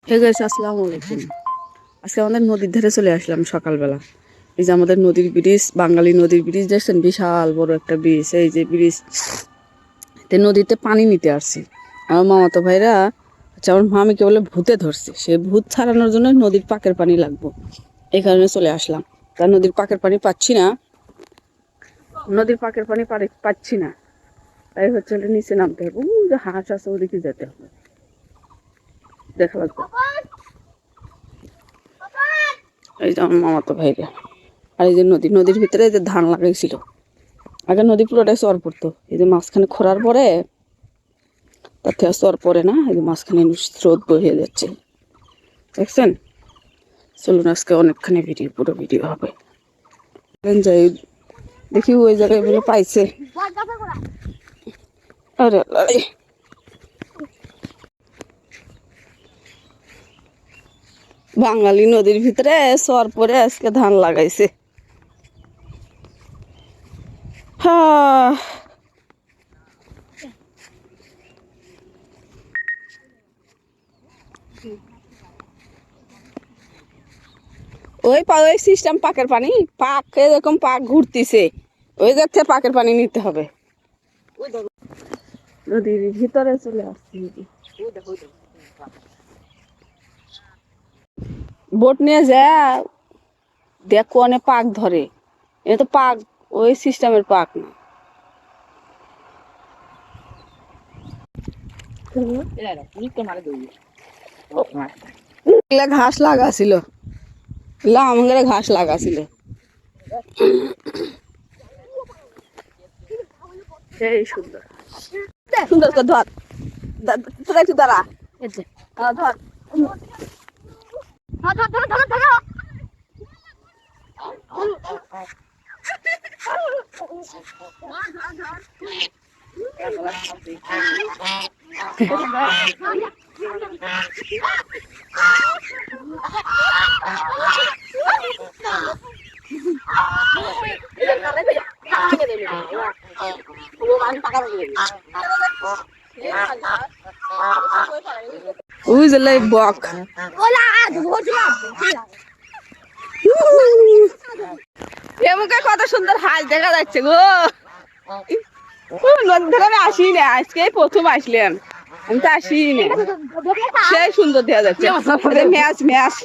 Hey guys, আসসালামু আলাইকুম। আজকে আমাদের নদীর ধারে চলে আসলাম সকালবেলা। এই যে আমাদের নদীর ব্রিজ, বাঙালি নদীর ব্রিজ দেখছেন, বিশাল বড় একটা ব্রিজ। এই যে ব্রিজ নদীতে পানি নিতে আসছি। আমার মামাতো ভাইরা হচ্ছে আমার মামিকে বলে ভূতে ধরছে, সে ভূত ছাড়ানোর জন্য নদীর পাকের পানি লাগবো, এই কারণে চলে আসলাম। তা নদীর পাকের পানি পাচ্ছি না, পাচ্ছি না, তাই হচ্ছে নিচে নামতে হবে। যে হাঁস আছে ওদিকে যেতে হবে, দেখা লাগবে। এই যে আমার মামাতো ভাইরা, আর এই যে নদীর ভিতরে যে ধান লাগাইছিল। আগে নদী পুরোটাই চর পড়তো, এই যে মাঝখানে খরার পরে তার থেকে চর পড়ে না, এই যে মাঝখানে স্রোত বয়ে যাচ্ছে, দেখছেন। চলুন আজকে অনেকখানি পুরো ভিডিও হবে। যাই দেখি ওই জায়গায় বলে পাইছে। আরে আরে, বাঙালি নদীর ভিতরে চর পরে আজকে ধান লাগাইছে। হ্যাঁ, ওই সিস্টেম, পাকের পানি, পাক এরকম পাক ঘুরতিছে, ওই যাচ্ছে পাকের পানি নিতে হবে। নদীর ভিতরে চলে আসছি, বোট নিয়ে যা দেখো, অনেক পাক ধরে। এটা তো পাক, ওই সিস্টেমের পাক না। ঘাস লাগা ছিল, লামঙ্গের ঘাস লাগা ছিল। সেই সুন্দর সুন্দর করে ধর, তোরা একটু দাঁড়া, ধর। ওই যে লাই বক, এমুকে কত সুন্দর হাঁস দেখা যাচ্ছে গো। নদীর ধারে আমি আসি না, আজকে প্রথম আসলাম, আমি তো আসি না। সেই সুন্দর দেখা যাচ্ছে ম্যাচ ম্যাচ